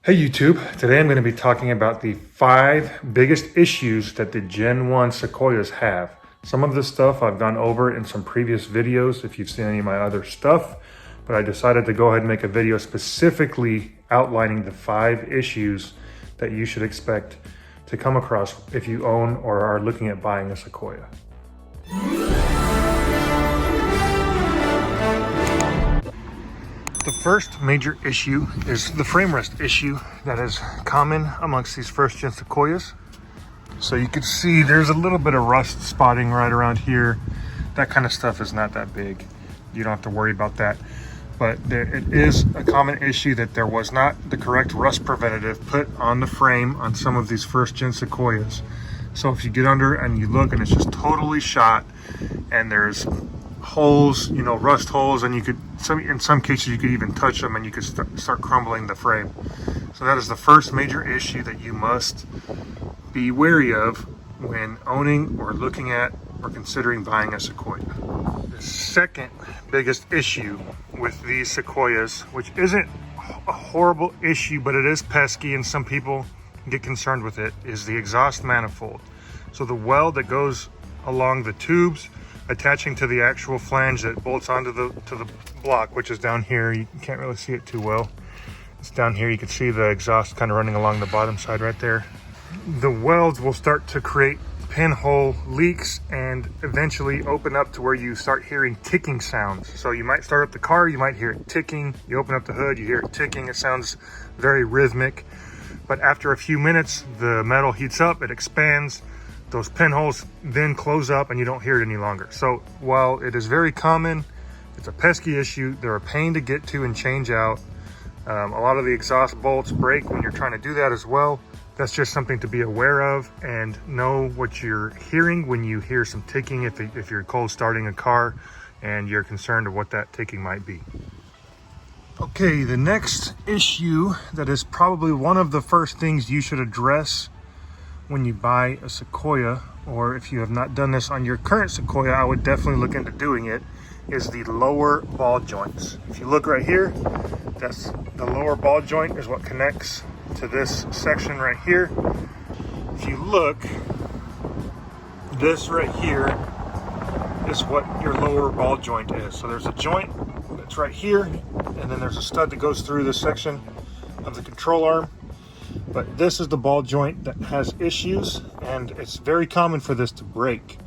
Hey YouTube, today I'm going to be talking about the 5 biggest issues that the Gen 1 Sequoias have. Some of this stuff I've gone over in some previous videos if you've seen any of my other stuff, but I decided to go ahead and make a video specifically outlining the 5 issues that you should expect to come across if you own or are looking at buying a Sequoia. The first major issue is the frame rest issue that is common amongst these first gen Sequoias. So you can see there's a little bit of rust spotting right around here. That kind of stuff is not that big. You don't have to worry about that. But it is a common issue that there was not the correct rust preventative put on the frame on some of these first gen Sequoias. So if you get under and you look and it's just totally shot and there's holes, you know, rust holes, and you could, in some cases you could even touch them and you could start crumbling the frame. So that is the first major issue that you must be wary of when owning or looking at or considering buying a Sequoia. The second biggest issue with these Sequoias, which isn't a horrible issue but it is pesky and some people get concerned with it, is the exhaust manifold. So the weld that goes along the tubes attaching to the actual flange that bolts onto the block, which is down here. You can't really see it too well. It's down here. You can see the exhaust kind of running along the bottom side right there. The welds will start to create pinhole leaks and eventually open up to where you start hearing ticking sounds. So you might start up the car, you might hear it ticking. You open up the hood, you hear it ticking. It sounds very rhythmic. But after a few minutes, the metal heats up, it expands. Those pinholes then close up and you don't hear it any longer. So while it is very common, it's a pesky issue. They're a pain to get to and change out. A lot of the exhaust bolts break when you're trying to do that as well. That's just something to be aware of and know what you're hearing when you hear some ticking if you're cold starting a car and you're concerned of what that ticking might be. Okay, the next issue that is probably one of the first things you should address when you buy a Sequoia, or if you have not done this on your current Sequoia, I would definitely look into doing it, is the lower ball joints. If you look right here, that's the lower ball joint is what connects to this section right here. If you look, this right here is what your lower ball joint is. So there's a joint that's right here, and then there's a stud that goes through this section of the control arm. But this is the ball joint that has issues, and it's very common for this to break.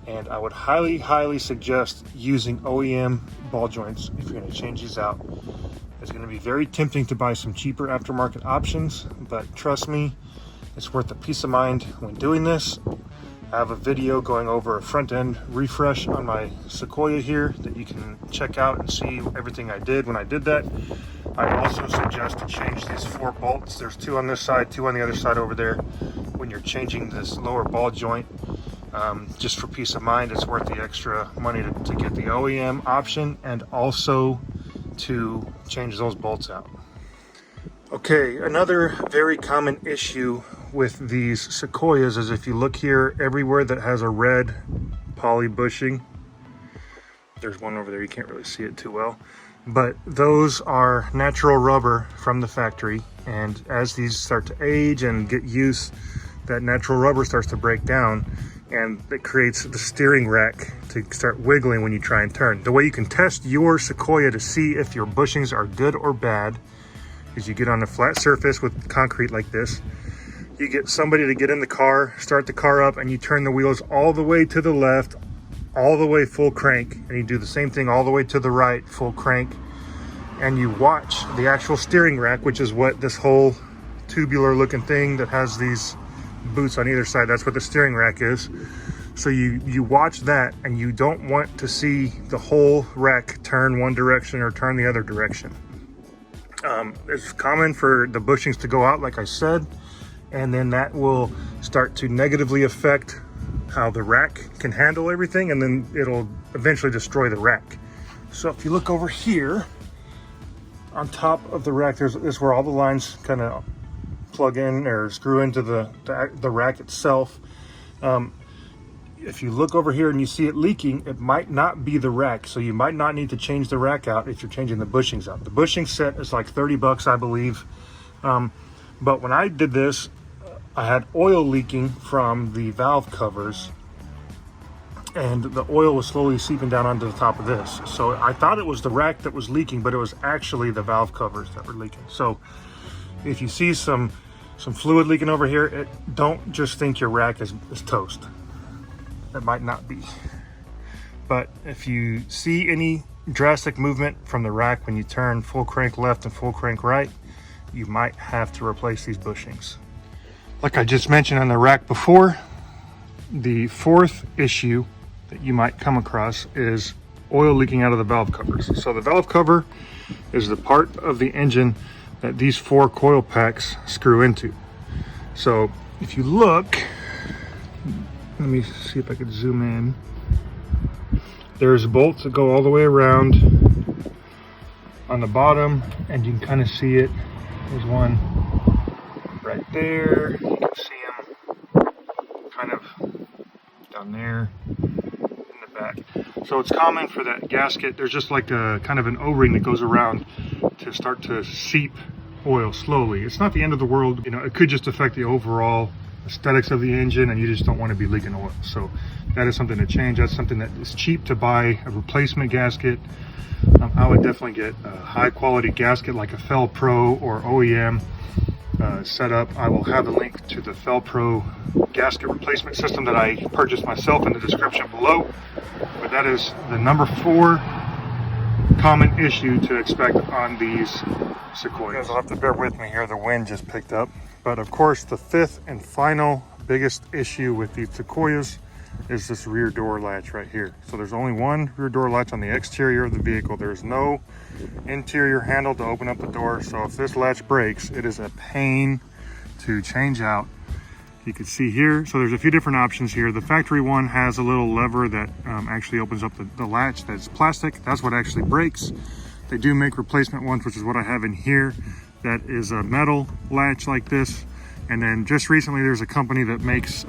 And I would highly suggest using OEM ball joints if you're going to change these out. It's going to be very tempting to buy some cheaper aftermarket options, but trust me, it's worth the peace of mind when doing this. I have a video going over a front end refresh on my Sequoia here that you can check out and see everything I did when I did that. I also suggest to change these 4 bolts. There's 2 on this side, 2 on the other side over there. When you're changing this lower ball joint, just for peace of mind, it's worth the extra money to get the OEM option and also to change those bolts out. Okay, another very common issue with these Sequoias is if you look here, everywhere that has a red poly bushing, there's one over there, you can't really see it too well, but those are natural rubber from the factory, and as these start to age and get used, that natural rubber starts to break down and it creates the steering rack to start wiggling when you try and turn. The way you can test your Sequoia to see if your bushings are good or bad is you get on a flat surface with concrete like this. You get somebody to get in the car, start the car up, and you turn the wheels all the way to the left, all the way full crank, and you do the same thing all the way to the right, full crank, and you watch the actual steering rack, which is what this whole tubular looking thing that has these boots on either side, that's what the steering rack is. So you watch that, and you don't want to see the whole rack turn one direction or turn the other direction. It's common for the bushings to go out, like I said, and then that will start to negatively affect how the rack can handle everything, and then it'll eventually destroy the rack. So if you look over here on top of the rack, this is where all the lines kind of plug in or screw into the rack itself. If you look over here and you see it leaking, it might not be the rack, so you might not need to change the rack out if you're changing the bushings out. The bushing set is like 30 bucks, I believe. But when I did this, I had oil leaking from the valve covers, and the oil was slowly seeping down onto the top of this. So I thought it was the rack that was leaking, but it was actually the valve covers that were leaking. So if you see some fluid leaking over here, don't just think your rack is toast. It might not be. But if you see any drastic movement from the rack when you turn full crank left and full crank right, you might have to replace these bushings. Like I just mentioned on the rack before, the fourth issue that you might come across is oil leaking out of the valve covers. So the valve cover is the part of the engine that these 4 coil packs screw into. So if you look, let me see if I could zoom in. There's bolts that go all the way around on the bottom, and you can kind of see it. There's one right there. You can see them kind of down there in the back. So it's common for that gasket. There's just like a kind of an O-ring that goes around to start to seep oil slowly. It's not the end of the world. You know, it could just affect the overall aesthetics of the engine, and you just don't want to be leaking oil. So that is something to change. That's something that is cheap to buy a replacement gasket. I would definitely get a high quality gasket like a Fel-Pro or OEM setup. I will have a link to the Fel-Pro gasket replacement system that I purchased myself in the description below. But that is the number 4 common issue to expect on these Sequoias. You guys will have to bear with me here. The wind just picked up. But of course, the 5th and final biggest issue with these Sequoias is this rear door latch right here. So there's only one rear door latch on the exterior of the vehicle. There's no interior handle to open up the door. So if this latch breaks, it is a pain to change out. You can see here, so there's a few different options here. The factory one has a little lever that actually opens up the latch that's plastic. That's what actually breaks. They do make replacement ones, which is what I have in here. That is a metal latch like this. And then just recently there's a company that makes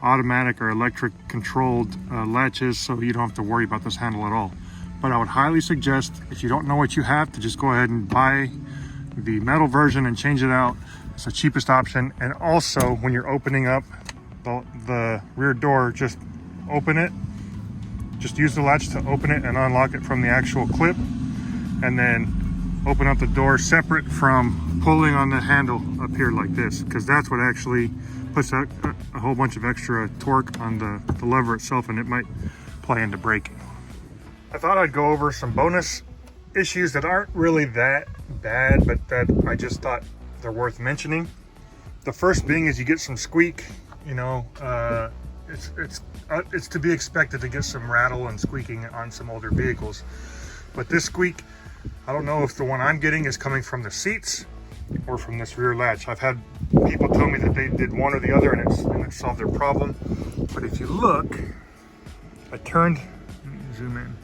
automatic or electric controlled latches, so you don't have to worry about this handle at all. But I would highly suggest, if you don't know what you have, to just go ahead and buy the metal version and change it out. It's the cheapest option. And also, when you're opening up the rear door, just open it. Just use the latch to open it and unlock it from the actual clip, and then open up the door separate from pulling on the handle up here like this, because that's what actually puts a whole bunch of extra torque on the lever itself, and it might play into braking. I thought I'd go over some bonus issues that aren't really that bad, but that I just thought they're worth mentioning. The first being is you get some squeak. You know, it's to be expected to get some rattle and squeaking on some older vehicles. But this squeak, I don't know if the one I'm getting is coming from the seats or from this rear latch. I've had people tell me that they did one or the other and it solved their problem. But if you look, I turned, let me zoom in.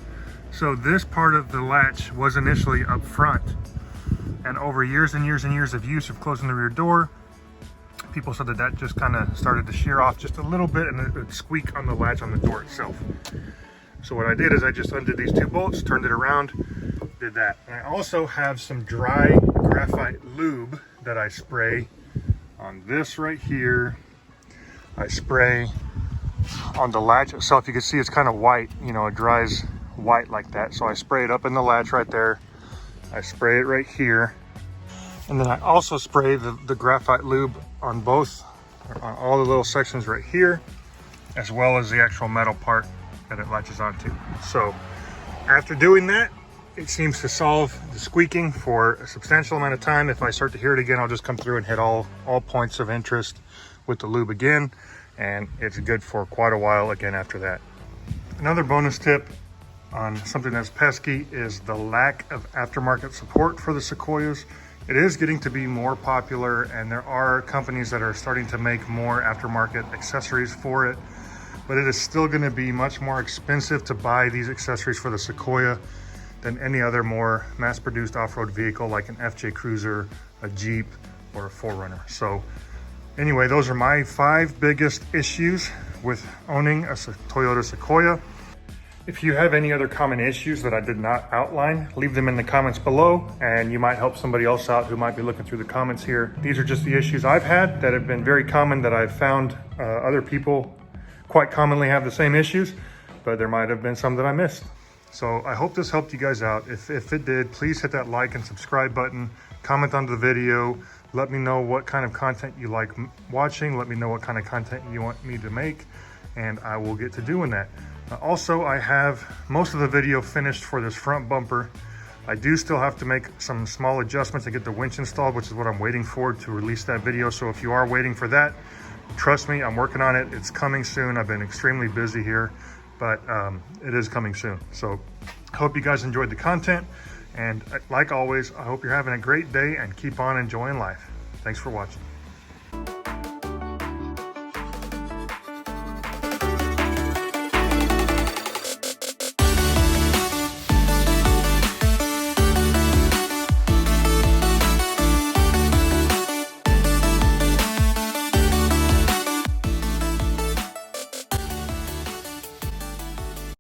So this part of the latch was initially up front, and over years and years and years of use of closing the rear door, people said that just kind of started to shear off just a little bit, and it would squeak on the latch on the door itself. So what I did is I just undid these 2 bolts, turned it around, did that. And I also have some dry graphite lube that I spray on this right here. I spray on the latch itself. You can see it's kind of white, you know, it dries white like that. So I spray it up in the latch right there. I spray it right here. And then I also spray the graphite lube on all the little sections right here, as well as the actual metal part that it latches onto. So after doing that, it seems to solve the squeaking for a substantial amount of time. If I start to hear it again, I'll just come through and hit all points of interest with the lube again, and it's good for quite a while again after that. Another bonus tip on something that's pesky is the lack of aftermarket support for the Sequoias. It is getting to be more popular, and there are companies that are starting to make more aftermarket accessories for it, but it is still going to be much more expensive to buy these accessories for the Sequoia than any other more mass-produced off-road vehicle like an FJ Cruiser, a Jeep, or a 4Runner. So anyway, those are my 5 biggest issues with owning a Toyota Sequoia. If you have any other common issues that I did not outline, leave them in the comments below and you might help somebody else out who might be looking through the comments here. These are just the issues I've had that have been very common, that I've found other people quite commonly have the same issues, but there might have been some that I missed. So I hope this helped you guys out. If it did, please hit that like and subscribe button, comment on the video, let me know what kind of content you like watching, let me know what kind of content you want me to make, and I will get to doing that. Also, I have most of the video finished for this front bumper. I do still have to make some small adjustments to get the winch installed, which is what I'm waiting for to release that video. So if you are waiting for that, trust me, I'm working on it. It's coming soon. I've been extremely busy here, but it is coming soon. So hope you guys enjoyed the content. And like always, I hope you're having a great day and keep on enjoying life. Thanks for watching.